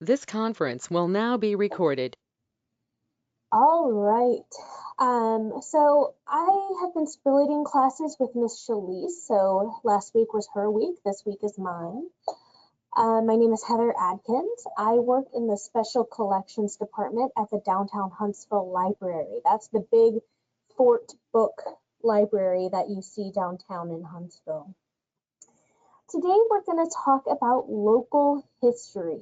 This conference will now be recorded. All right. So I have been splitting classes with Miss Shalise. So last week was her week. This week is mine. My name is Heather Adkins. I work in the Special Collections Department at the Downtown Huntsville Library. That's the big Fort Book library that you see downtown in Huntsville. Today we're going to talk about local history.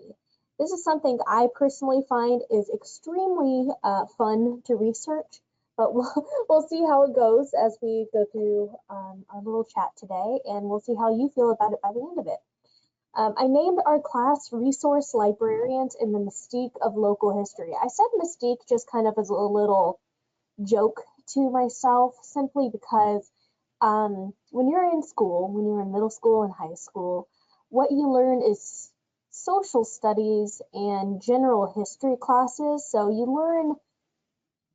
This is something I personally find is extremely fun to research, but we'll see how it goes as we go through our little chat today, and we'll see how you feel about it by the end of it. I named our class Resource Librarians in the Mystique of Local History. I said Mystique just kind of as a little joke to myself, simply because when you're in school, when you're in middle school and high school, what you learn is social studies and general history classes. So you learn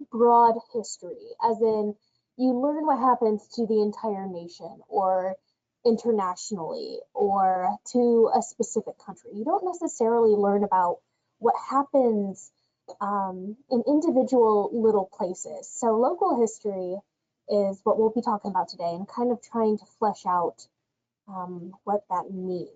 broad history, as in you learn what happens to the entire nation or internationally or to a specific country. You don't necessarily learn about what happens in individual little places. So local history is what we'll be talking about today and kind of trying to flesh out what that means.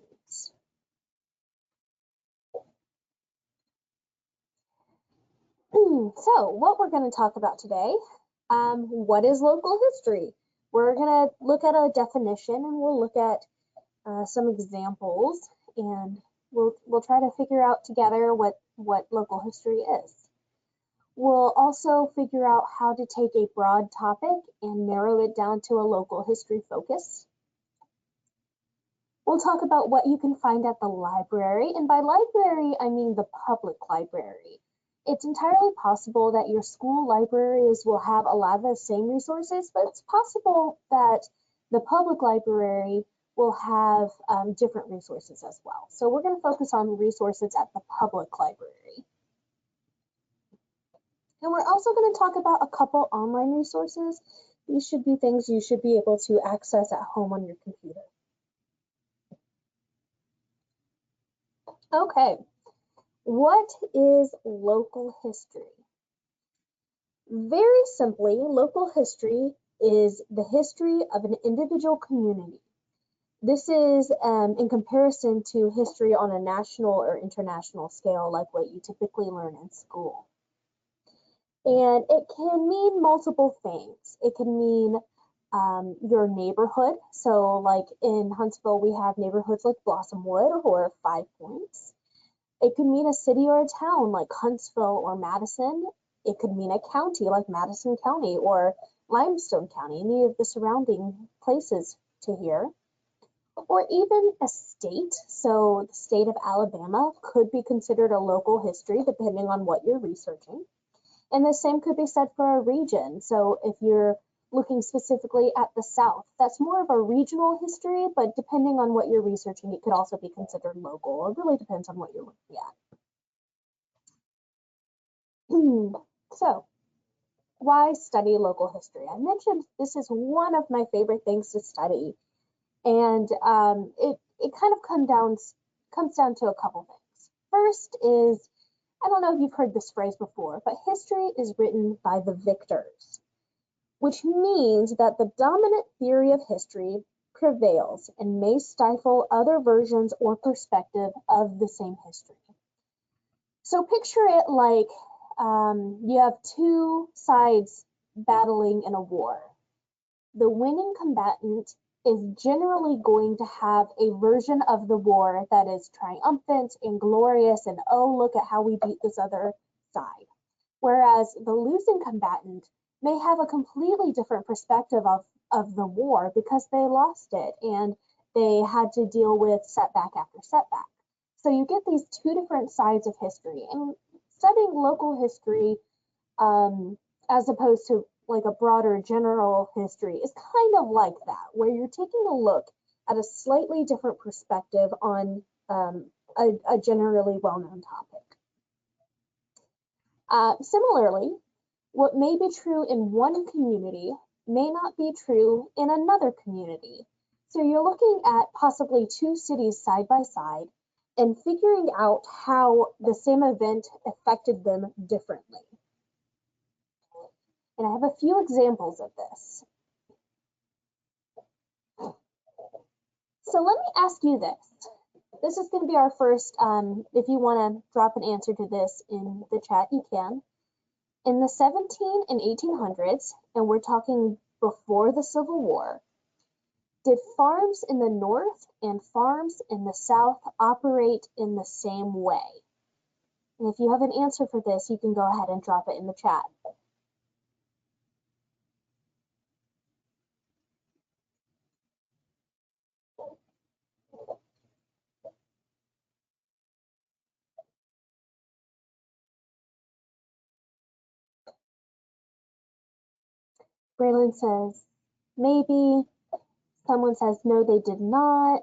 So what we're going to talk about today, what is local history? We're going to look at a definition and we'll look at some examples, and we'll try to figure out together what local history is. We'll also figure out how to take a broad topic and narrow it down to a local history focus. We'll talk about what you can find at the library, and by library, I mean the public library. It's entirely possible that your school libraries will have a lot of the same resources, but it's possible that the public library will have different resources as well. So we're going to focus on resources at the public library. And we're also going to talk about a couple online resources. These should be things you should be able to access at home on your computer. Okay, what is local history? Very simply, local history is the history of an individual community. This is in comparison to history on a national or international scale, like what you typically learn in school. And it can mean multiple things. It can mean your neighborhood. So like in Huntsville, we have neighborhoods like Blossomwood or Five Points. It could mean a city or a town like Huntsville or Madison. It could mean a county like Madison County or Limestone County, any of the surrounding places to here. Or even a state. So the state of Alabama could be considered a local history depending on what you're researching. And the same could be said for a region. So if you're looking specifically at the South, that's more of a regional history, but depending on what you're researching, it could also be considered local. It really depends on what you're looking at. So why study local history? I mentioned this is one of my favorite things to study. And it kind of comes down to a couple things. First is, I don't know if you've heard this phrase before, but history is written by the victors, which means that the dominant theory of history prevails and may stifle other versions or perspective of the same history. So picture it like you have two sides battling in a war. The winning combatant is generally going to have a version of the war that is triumphant and glorious and, oh, look at how we beat this other side. Whereas the losing combatant may have a completely different perspective of the war because they lost it and they had to deal with setback after setback. So you get these two different sides of history, and studying local history as opposed to like a broader general history is kind of like that, where you're taking a look at a slightly different perspective on a generally well-known topic. Similarly, what may be true in one community may not be true in another community. So you're looking at possibly two cities side by side, and figuring out how the same event affected them differently. And I have a few examples of this. So let me ask you this. This is going to be our first, if you want to drop an answer to this in the chat, you can. In the 17 and 1800s, and we're talking before the Civil War, did farms in the North and farms in the South operate in the same way? And if you have an answer for this, you can go ahead and drop it in the chat. Braylon says, maybe. Someone says, no, they did not.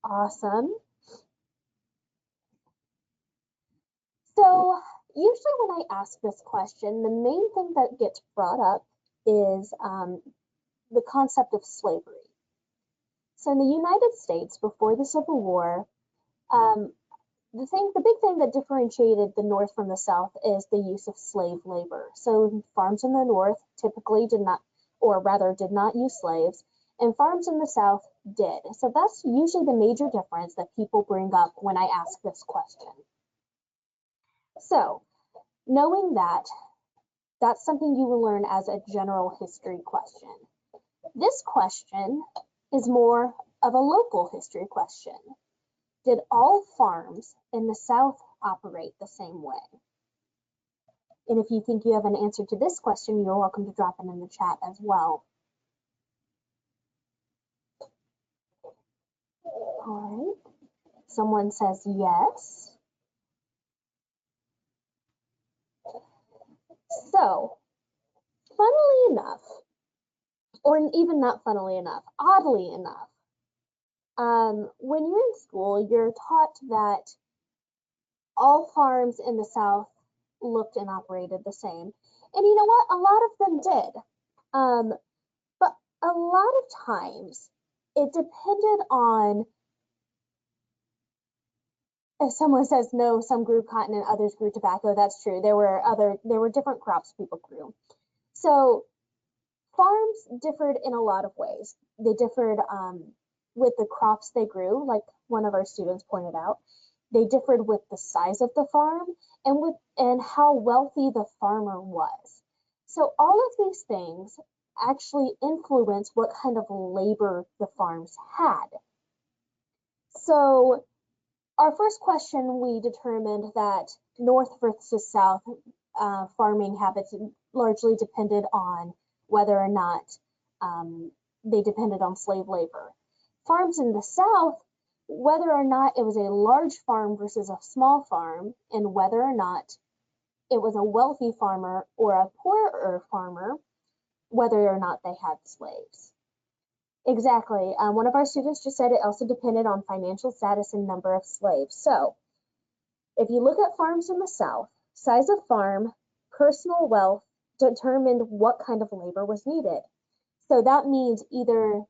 Awesome. So usually when I ask this question, the main thing that gets brought up is the concept of slavery. So in the United States, before the Civil War, the big thing that differentiated the North from the South is the use of slave labor. So farms in the North typically did not use slaves, and farms in the South did. So that's usually the major difference that people bring up when I ask this question. So knowing that, that's something you will learn as a general history question. This question is more of a local history question. Did all farms in the South operate the same way? And if you think you have an answer to this question, you're welcome to drop it in the chat as well. All right. Someone says yes. So, funnily enough, or even not funnily enough, oddly enough, when you're in school, you're taught that all farms in the South looked and operated the same. And you know what? A lot of them did. But a lot of times it depended on, if someone says no, some grew cotton and others grew tobacco. That's true. There were different crops people grew. So farms differed in a lot of ways. They differed with the crops they grew, like one of our students pointed out. They differed with the size of the farm and how wealthy the farmer was. So all of these things actually influence what kind of labor the farms had. So our first question, we determined that North versus South farming habits largely depended on whether or not they depended on slave labor. Farms in the South, whether or not it was a large farm versus a small farm, and whether or not it was a wealthy farmer or a poorer farmer, whether or not they had slaves. Exactly. One of our students just said it also depended on financial status and number of slaves. So if you look at farms in the South, size of farm, personal wealth determined what kind of labor was needed. So that means either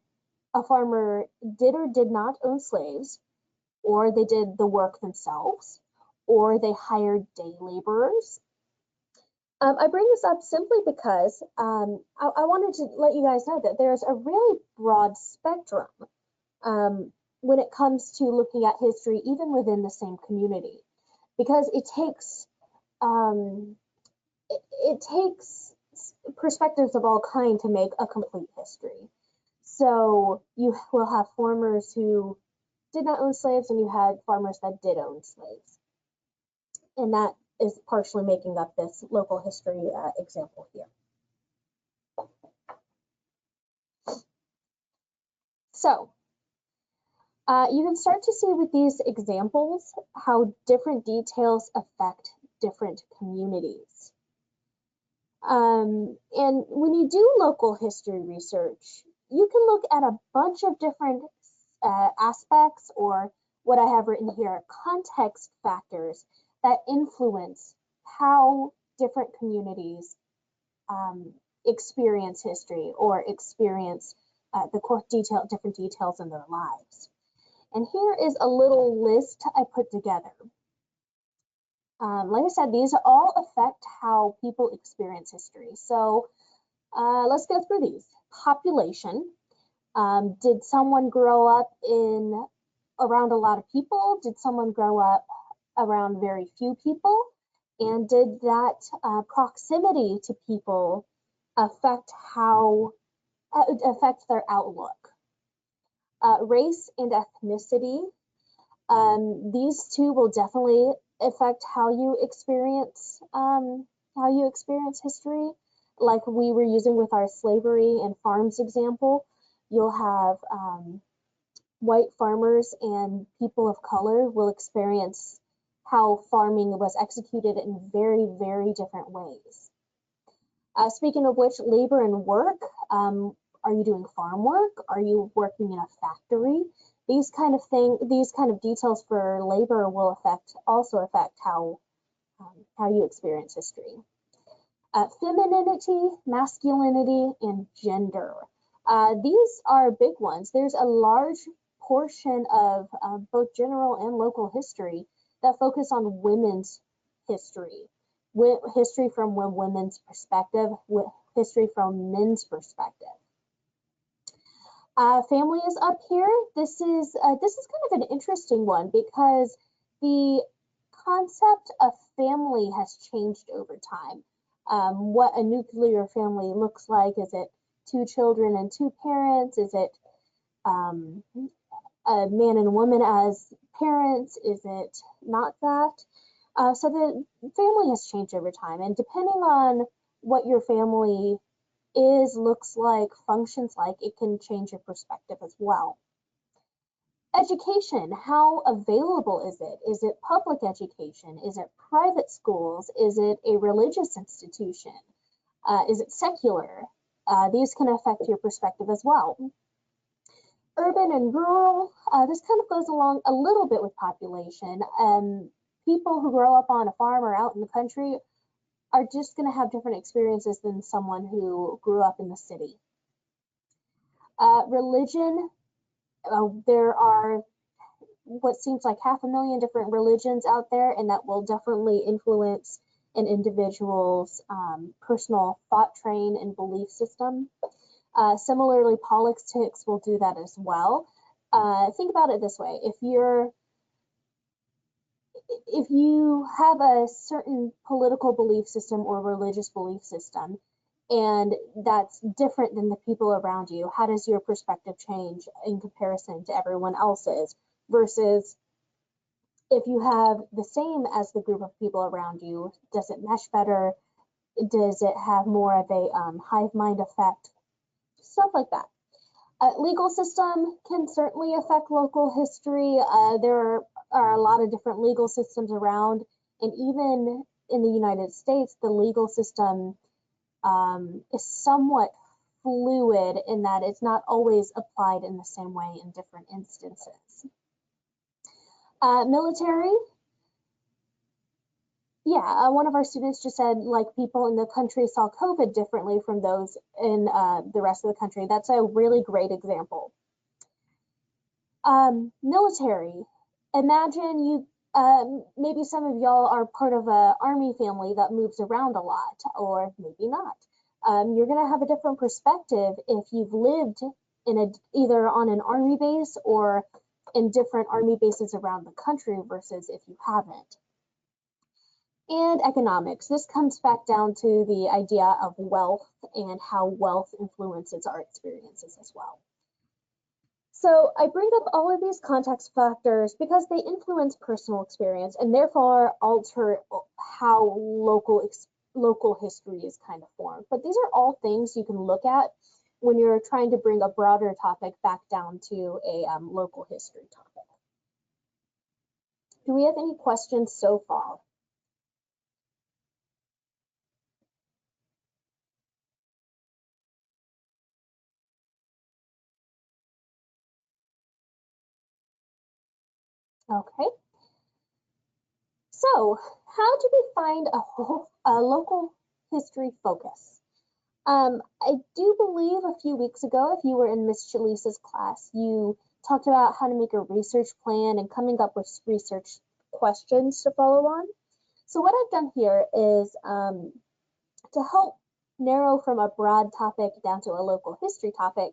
a farmer did or did not own slaves, or they did the work themselves, or they hired day laborers. I bring this up simply because I wanted to let you guys know that there's a really broad spectrum when it comes to looking at history, even within the same community, because it takes perspectives of all kind to make a complete history. So you will have farmers who did not own slaves, and you had farmers that did own slaves. And that is partially making up this local history example here. So you can start to see with these examples how different details affect different communities. And when you do local history research, you can look at a bunch of different aspects, or what I have written here, context factors that influence how different communities experience history or experience different details in their lives. And here is a little list I put together. Like I said, these all affect how people experience history. So let's go through these. Population. Did someone grow up around a lot of people? Did someone grow up around very few people? And did that proximity to people affect their outlook? Race and ethnicity. These two will definitely affect how you experience history. Like we were using with our slavery and farms example, you'll have white farmers and people of color will experience how farming was executed in very, very different ways. Speaking of which, labor and work, are you doing farm work? Are you working in a factory? These kind of details for labor will also affect how you experience history. Femininity, masculinity, and gender. These are big ones. There's a large portion of both general and local history that focus on women's history. History from women's perspective, history from men's perspective. Family is up here. This is kind of an interesting one because the concept of family has changed over time. What a nuclear family looks like. Is it 2 children and 2 parents? Is it a man and woman as parents? Is it not that? So the family has changed over time, and depending on what your family is, looks like, functions like, it can change your perspective as well. Education, how available is it? Is it public education? Is it private schools? Is it a religious institution? Is it secular? These can affect your perspective as well. Urban and rural, this kind of goes along a little bit with population. People who grow up on a farm or out in the country are just going to have different experiences than someone who grew up in the city. Religion, there are what seems like 500,000 different religions out there, and that will definitely influence an individual's personal thought train and belief system. Similarly, politics will do that as well. Think about it this way: if you have a certain political belief system or religious belief system, and that's different than the people around you, how does your perspective change in comparison to everyone else's? Versus if you have the same as the group of people around you, does it mesh better? Does it have more of a hive mind effect? Stuff like that. Legal system can certainly affect local history. There are a lot of different legal systems around, and even in the United States, the legal system is somewhat fluid in that it's not always applied in the same way in different instances. Military, yeah, one of our students just said, like, people in the country saw COVID differently from those in the rest of the country. That's a really great example. Military, imagine you, maybe some of y'all are part of an Army family that moves around a lot, or maybe not. You're going to have a different perspective if you've lived in either on an Army base or in different Army bases around the country versus if you haven't. And economics. This comes back down to the idea of wealth and how wealth influences our experiences as well. So I bring up all of these context factors because they influence personal experience and therefore alter how local history is kind of formed. But these are all things you can look at when you're trying to bring a broader topic back down to a local history topic. Do we have any questions so far? Okay. So how do we find a local history focus? I do believe a few weeks ago, if you were in Miss Chalice's class, you talked about how to make a research plan and coming up with research questions to follow on. So what I've done here is to help narrow from a broad topic down to a local history topic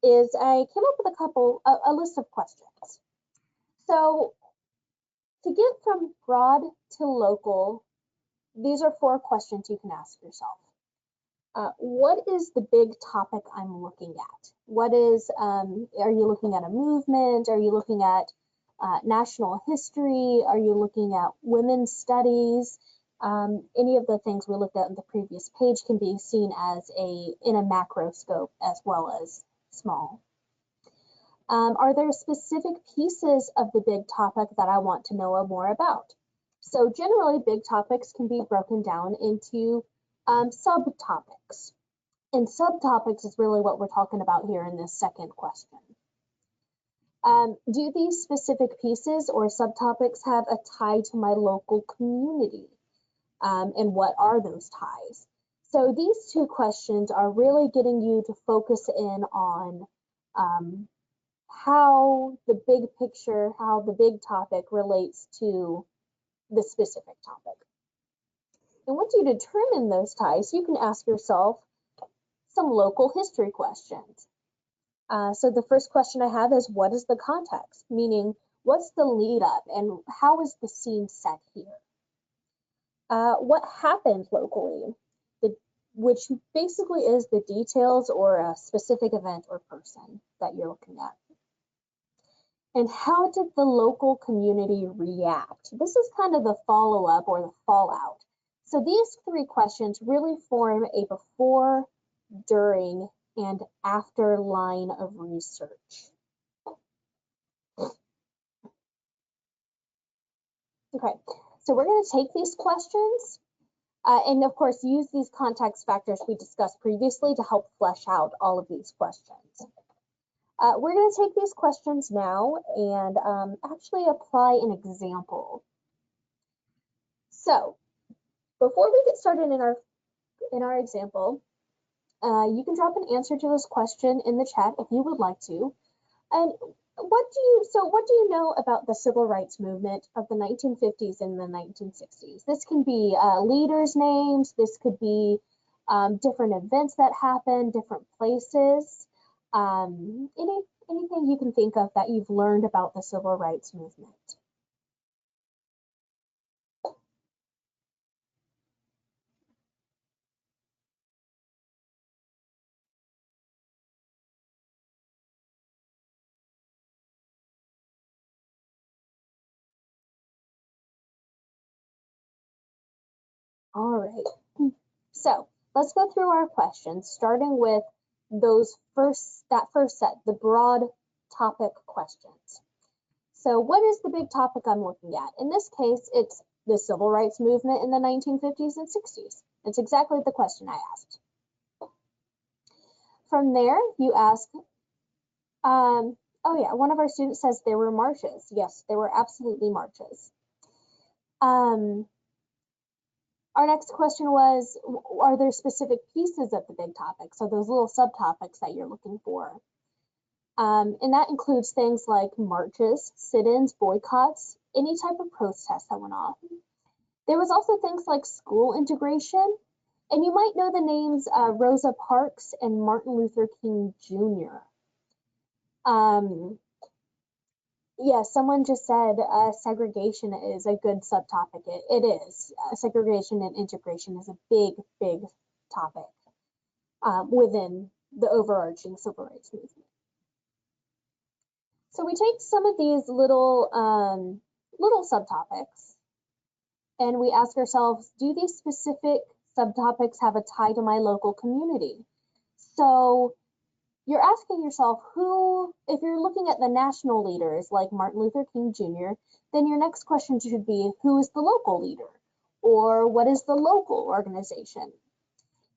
is I came up with a list of questions. So to get from broad to local, these are 4 questions you can ask yourself. What is the big topic I'm looking at? What is, are you looking at a movement? Are you looking at national history? Are you looking at women's studies? Any of the things we looked at in the previous page can be seen as in a macro scope as well as small. Are there specific pieces of the big topic that I want to know more about? So generally, big topics can be broken down into subtopics. And subtopics is really what we're talking about here in this second question. Do these specific pieces or subtopics have a tie to my local community? And what are those ties? So these 2 questions are really getting you to focus in on how the big picture, how the big topic relates to the specific topic. And once you determine those ties, you can ask yourself some local history questions. So the first question I have is, what is the context? Meaning, what's the lead up and how is the scene set here? What happened locally, which basically is the details or a specific event or person that you're looking at. And how did the local community react? This is kind of the follow-up or the fallout. So these 3 questions really form a before, during, and after line of research. Okay, so we're going to take these questions and of course use these context factors we discussed previously to help flesh out all of these questions. We're going to take these questions now and actually apply an example. So before we get started in our example, you can drop an answer to this question in the chat if you would like to. And what do you know about the civil rights movement of the 1950s and the 1960s? This can be leaders' names. This could be different events that happened, different places. Anything you can think of that you've learned about the civil rights movement. All right, so let's go through our questions, starting with that first set, the broad topic questions. So what is the big topic I'm looking at? In this case, it's the civil rights movement in the 1950s and 60s. It's exactly the question I asked. From there, you ask, oh yeah, one of our students says there were marches. Yes, there were absolutely marches. Our next question was, are there specific pieces of the big topic? So those little subtopics that you're looking for. And that includes things like marches, sit-ins, boycotts, any type of protest that went on. There was also things like school integration, and you might know the names Rosa Parks and Martin Luther King Jr. Yeah, someone just said segregation is a good subtopic. It is. Segregation and integration is a big, big topic within the overarching civil rights movement. So we take some of these little subtopics and we ask ourselves, do these specific subtopics have a tie to my local community? So you're asking yourself if you're looking at the national leaders like Martin Luther King Jr., then your next question should be, who is the local leader? Or what is the local organization?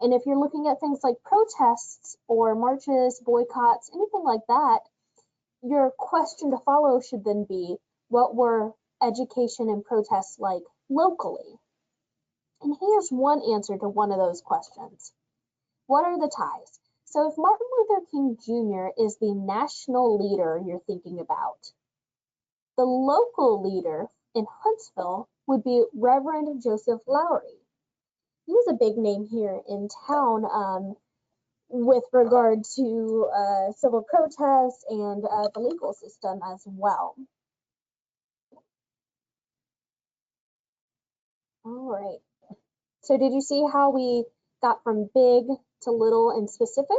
And if you're looking at things like protests or marches, boycotts, anything like that, your question to follow should then be, what were education and protests like locally? And here's one answer to one of those questions. What are the ties? So if Martin Luther King Jr. is the national leader you're thinking about, the local leader in Huntsville would be Reverend Joseph Lowry. He was a big name here in town with regard to civil protests and the legal system as well. All right. So did you see how we got from big to little and specific?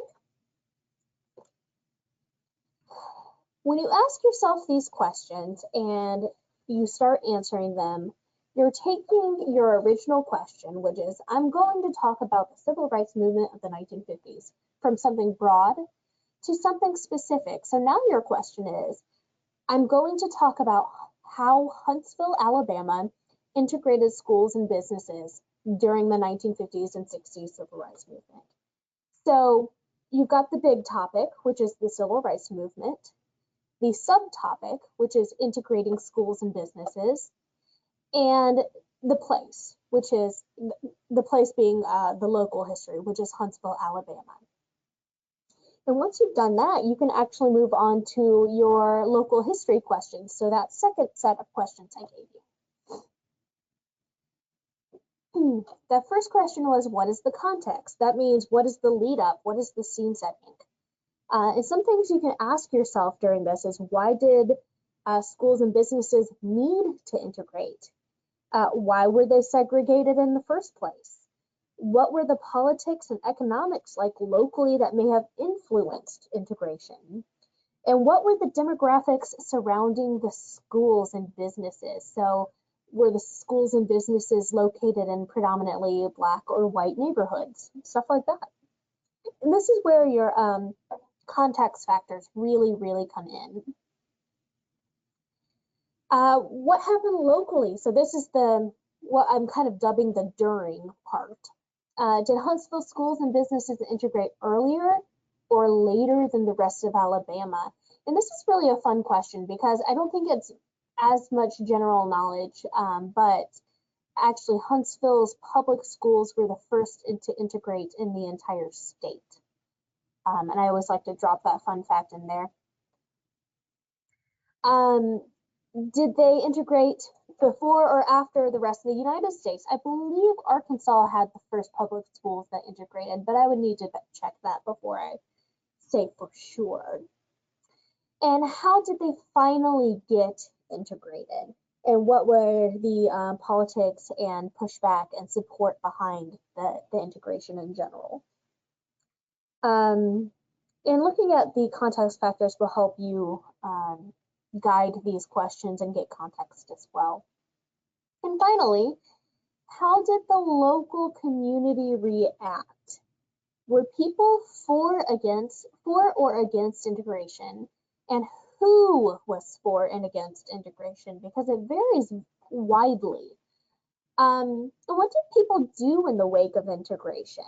When you ask yourself these questions and you start answering them, you're taking your original question, which is, I'm going to talk about the civil rights movement of the 1950s, from something broad to something specific. So now your question is, I'm going to talk about how Huntsville, Alabama integrated schools and businesses during the 1950s and 60s civil rights movement. So you've got the big topic, which is the civil rights movement, the subtopic, which is integrating schools and businesses, and the place, which is the place being the local history, which is Huntsville, Alabama. And once you've done that, you can actually move on to your local history questions. So that second set of questions I gave you. That first question was, what is the context? That means, what is the lead up? What is the scene setting? And some things you can ask yourself during this is, why did schools and businesses need to integrate? Why were they segregated in the first place? What were the politics and economics like locally that may have influenced integration? And what were the demographics surrounding the schools and businesses? So were the schools and businesses located in predominantly Black or white neighborhoods? Stuff like that. And this is where your context factors really, really come in. What happened locally? So this is what I'm kind of dubbing the during part. Did Huntsville schools and businesses integrate earlier or later than the rest of Alabama? And this is really a fun question because I don't think it's as much general knowledge, but actually Huntsville's public schools were the first to integrate in the entire state. And I always like to drop that fun fact in there. Did they integrate before or after the rest of the United States? I believe Arkansas had the first public schools that integrated, but I would need to check that before I say for sure. And how did they finally get integrated? And what were the politics and pushback and support behind the integration in general? And looking at the context factors will help you guide these questions and get context as well. And finally, how did the local community react? Were people for or against integration? And who was for and against integration? Because it varies widely. What did people do in the wake of integration?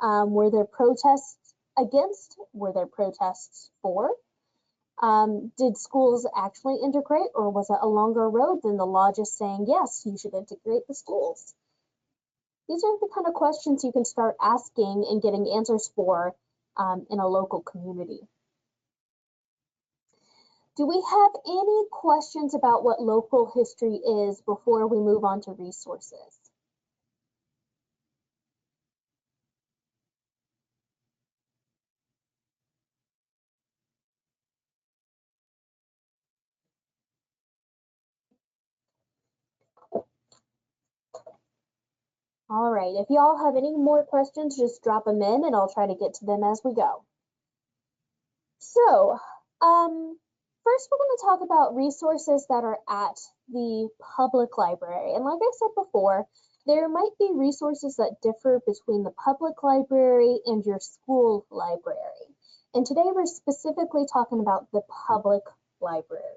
Were there protests against? Were there protests for? Did schools actually integrate, or was it a longer road than the law just saying, yes, you should integrate the schools? These are the kind of questions you can start asking and getting answers for in a local community. Do we have any questions about what local history is before we move on to resources? All right, if y'all have any more questions, just drop them in and I'll try to get to them as we go. So, first we're going to talk about resources that are at the public library. And like I said before, there might be resources that differ between the public library and your school library. And today we're specifically talking about the public library.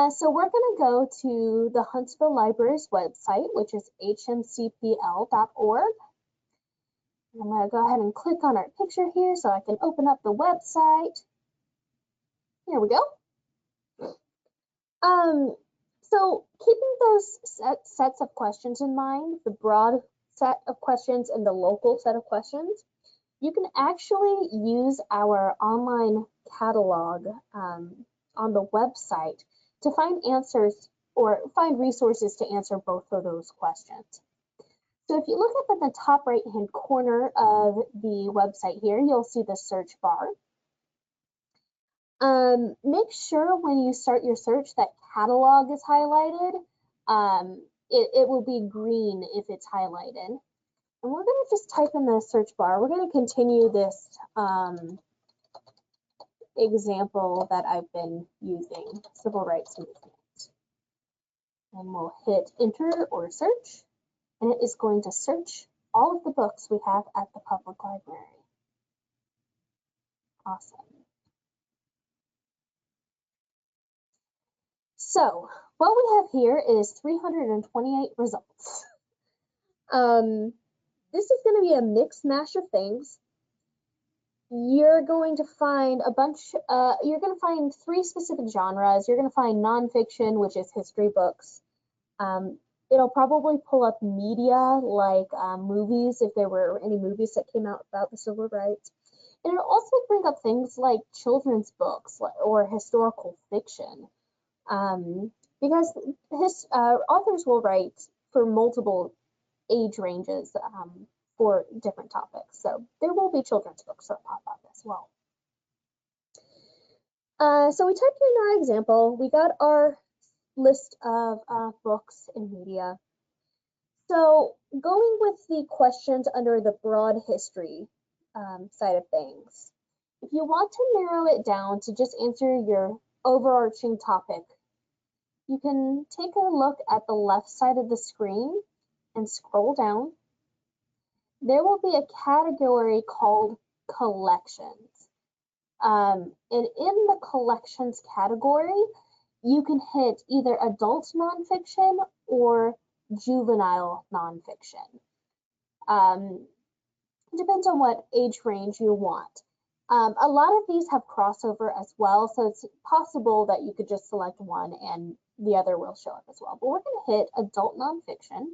So we're going to go to the Huntsville Library's website, which is hmcpl.org. I'm going to go ahead and click on our picture here so I can open up the website. Here we go. So keeping those sets of questions in mind, the broad set of questions and the local set of questions, you can actually use our online catalog on the website to find answers or find resources to answer both of those questions. So if you look up at the top right-hand corner of the website here, you'll see the search bar. Make sure when you start your search that catalog is highlighted. It will be green if it's highlighted. And we're going to just type in the search bar. We're going to continue this example that I've been using, civil rights movement. And we'll hit enter or search, and it is going to search all of the books we have at the public library. Awesome. So what we have here is 328 results. This is going to be a mixed mash of things. You're going to find a bunch, you're going to find 3 specific genres. You're going to find nonfiction, which is history books. It'll probably pull up media like movies, if there were any movies that came out about the civil rights. And it'll also bring up things like children's books or historical fiction. Because authors will write for multiple age ranges for different topics. So there will be children's books that pop up as well. So we typed in our example. We got our list of books and media. So going with the questions under the broad history side of things, if you want to narrow it down to just answer your overarching topic, you can take a look at the left side of the screen and scroll down. There will be a category called collections. And in the collections category, you can hit either adult nonfiction or juvenile nonfiction. It depends on what age range you want. A lot of these have crossover as well, so it's possible that you could just select one and the other will show up as well. But we're going to hit adult nonfiction,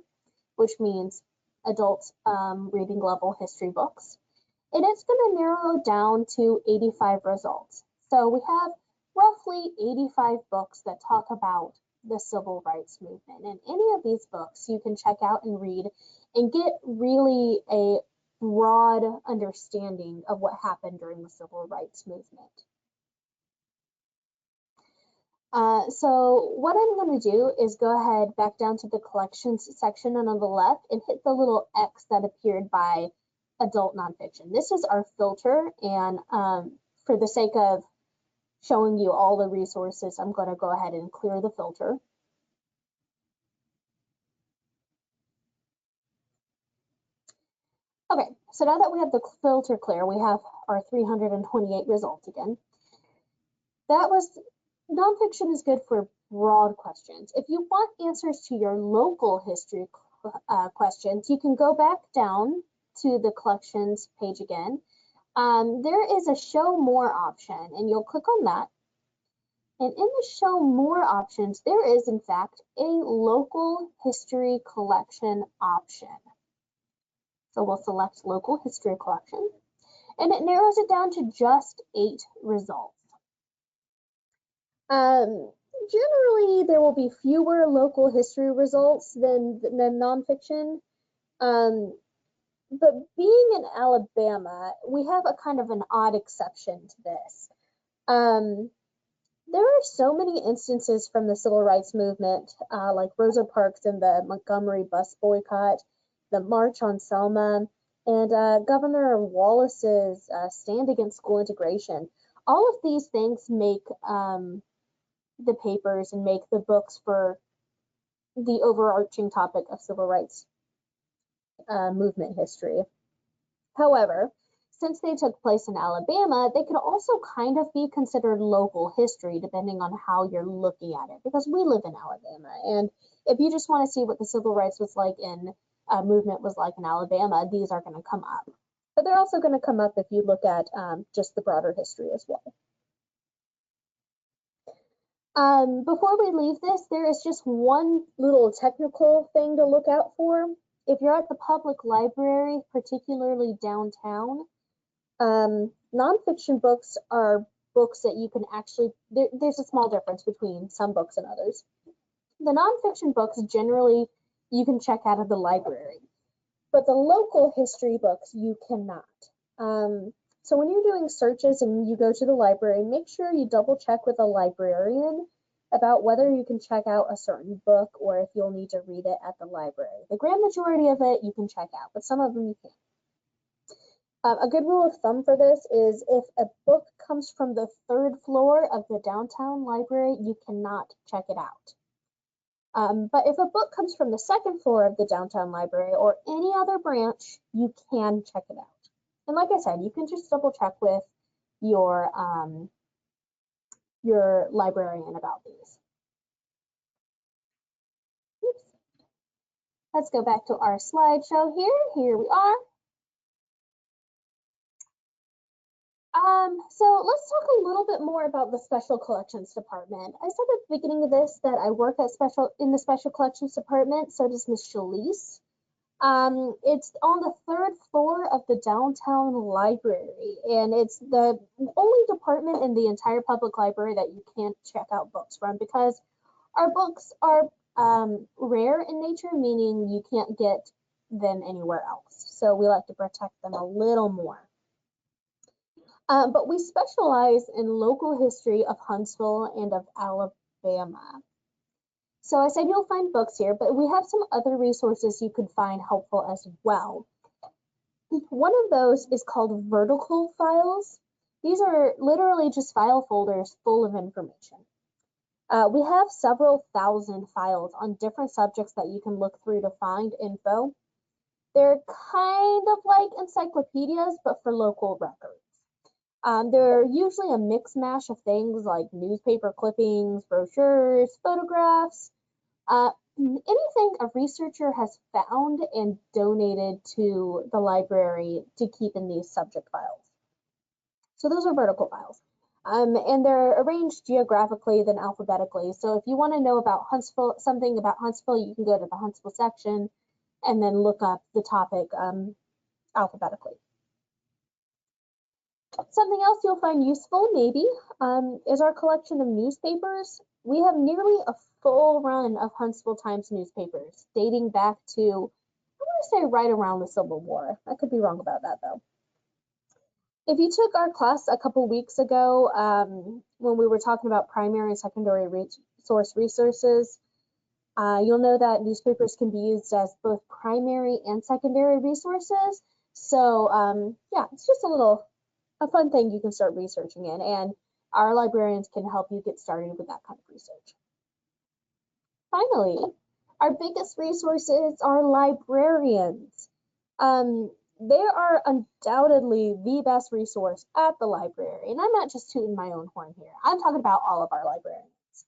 which means adult reading level history books. And it's going to narrow down to 85 results. So we have roughly 85 books that talk about the civil rights movement. And any of these books you can check out and read and get really a broad understanding of what happened during the civil rights movement. So what I'm going to do is go ahead back down to the collections section and on the left and hit the little X that appeared by adult nonfiction. This is our filter, and for the sake of showing you all the resources, I'm going to go ahead and clear the filter. Okay, so now that we have the filter clear, we have our 328 results again. That was, nonfiction is good for broad questions. If you want answers to your local history questions, you can go back down to the collections page again. There is a show more option, and you'll click on that. And in the show more options, there is in fact a local history collection option. So we'll select local history collection, and it narrows it down to just 8 results. Generally, there will be fewer local history results than nonfiction. But being in Alabama, we have a kind of an odd exception to this. There are so many instances from the civil rights movement, like Rosa Parks and the Montgomery bus boycott, the March on Selma, and Governor Wallace's stand against school integration. All of these things make the papers and make the books for the overarching topic of civil rights movement history. However, since they took place in Alabama, they could also kind of be considered local history depending on how you're looking at it, because we live in Alabama. And if you just want to see what the civil rights was like in movement was like in Alabama, these are going to come up. But they're also going to come up if you look at just the broader history as well. Before we leave this, there is just one little technical thing to look out for. If you're at the public library, particularly downtown, Nonfiction books are books that you can actually, there's a small difference between some books and others. The nonfiction books generally you can check out of the library, but the local history books you cannot. So when you're doing searches and you go to the library, make sure you double check with a librarian about whether you can check out a certain book or if you'll need to read it at the library. The grand majority of it you can check out, but some of them you can't. A good rule of thumb for this is if a book comes from the 3rd floor of the downtown library, you cannot check it out. But if a book comes from the 2nd floor of the downtown library or any other branch, you can check it out. And like I said, you can just double check with your librarian about these. Oops. Let's go back to our slideshow here. Here we are. So let's talk a little bit more about the Special Collections Department. I said at the beginning of this that I work in the Special Collections Department, so does Miss Shalise. It's on the 3rd floor of the downtown library, and it's the only department in the entire public library that you can't check out books from because our books are rare in nature, meaning you can't get them anywhere else. So we like to protect them a little more. But we specialize in local history of Huntsville and of Alabama. So I said you'll find books here, but we have some other resources you could find helpful as well. One of those is called vertical files. These are literally just file folders full of information. We have several thousand files on different subjects that you can look through to find info. They're kind of like encyclopedias, but for local records. They're usually a mix mash of things like newspaper clippings, brochures, photographs, anything a researcher has found and donated to the library to keep in these subject files. So those are vertical files. And they're arranged geographically then alphabetically. So if you want to know about Huntsville, something about Huntsville, you can go to the Huntsville section and then look up the topic alphabetically. Something else you'll find useful, maybe, is our collection of newspapers. We have nearly a full run of Huntsville Times newspapers, dating back to, I want to say right around the Civil War. I could be wrong about that, though. If you took our class a couple weeks ago, when we were talking about primary and secondary resources, you'll know that newspapers can be used as both primary and secondary resources. So, yeah, it's just a fun thing you can start researching in, and our librarians can help you get started with that kind of research. Finally, our biggest resources are librarians. They are undoubtedly the best resource at the library, and I'm not just tooting my own horn here. I'm talking about all of our librarians.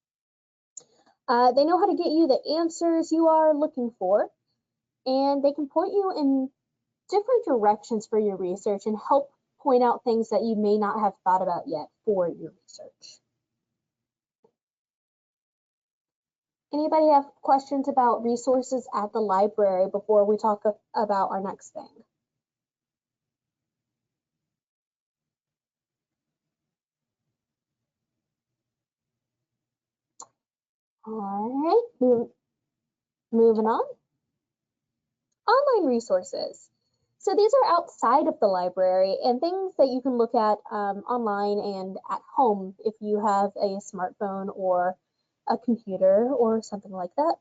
They know how to get you the answers you are looking for, and they can point you in different directions for your research and help point out things that you may not have thought about yet for your research. Anybody have questions about resources at the library before we talk about our next thing? All right, moving on. Online resources. So these are outside of the library and things that you can look at online and at home if you have a smartphone or a computer or something like that.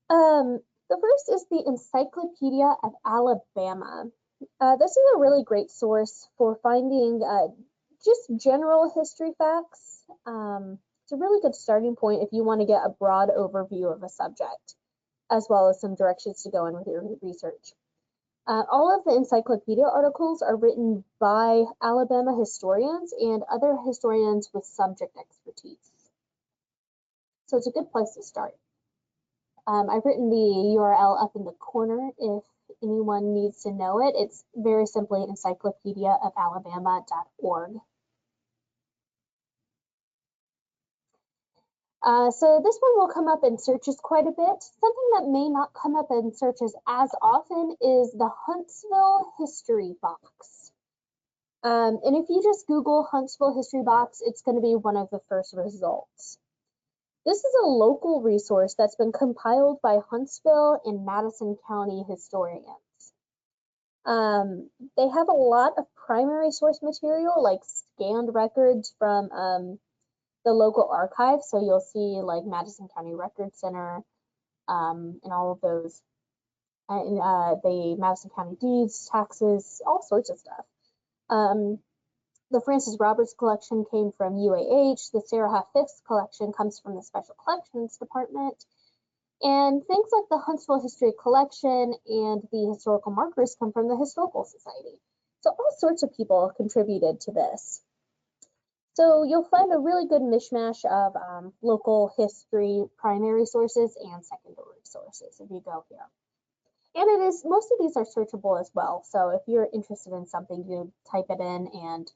The first is the Encyclopedia of Alabama. This is a really great source for finding just general history facts. It's a really good starting point if you want to get a broad overview of a subject, as well as some directions to go in with your research. All of the encyclopedia articles are written by Alabama historians and other historians with subject expertise. So it's a good place to start. I've written the URL up in the corner if anyone needs to know it. It's very simply encyclopediaofalabama.org. So this one will come up in searches quite a bit. Something that may not come up in searches as often is the Huntsville History Box. And if you just Google Huntsville History Box, it's going to be one of the first results. This is a local resource that's been compiled by Huntsville and Madison County historians. They have a lot of primary source material, like scanned records from the local archive. So you'll see like Madison County Record Center and all of those, and the Madison County deeds, taxes, all sorts of stuff. The Francis Roberts collection came from UAH. The Sarah Huff Fifth collection comes from the Special Collections Department. And things like the Huntsville History Collection and the historical markers come from the Historical Society. So all sorts of people contributed to this. So you'll find a really good mishmash of local history primary sources and secondary sources if you go here. And most of these are searchable as well. So if you're interested in something, you type it in and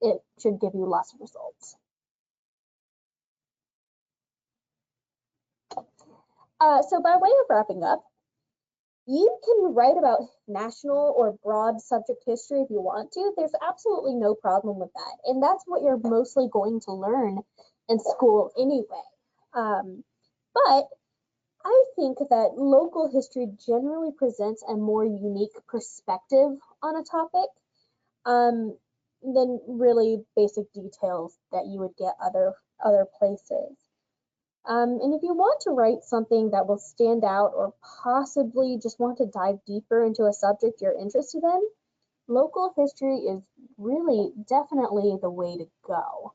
it should give you lots of results. So by way of wrapping up, you can write about national or broad subject history if you want to. There's absolutely no problem with that. And that's what you're mostly going to learn in school anyway. But I think that local history generally presents a more unique perspective on a topic than really basic details that you would get other places. And if you want to write something that will stand out or possibly just want to dive deeper into a subject you're interested in, local history is really definitely the way to go.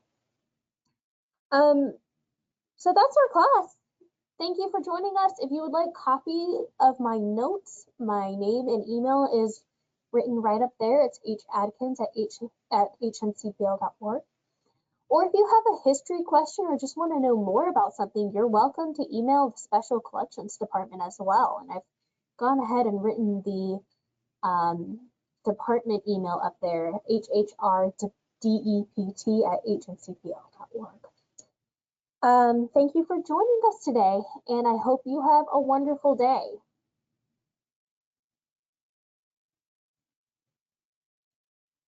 So that's our class. Thank you for joining us. If you would like a copy of my notes, my name and email is written right up there. It's hadkins@hmcpl.org. Or if you have a history question or just want to know more about something, you're welcome to email the Special Collections Department as well. And I've gone ahead and written the department email up there, hhrdept@hmcpl.org. Thank you for joining us today, and I hope you have a wonderful day.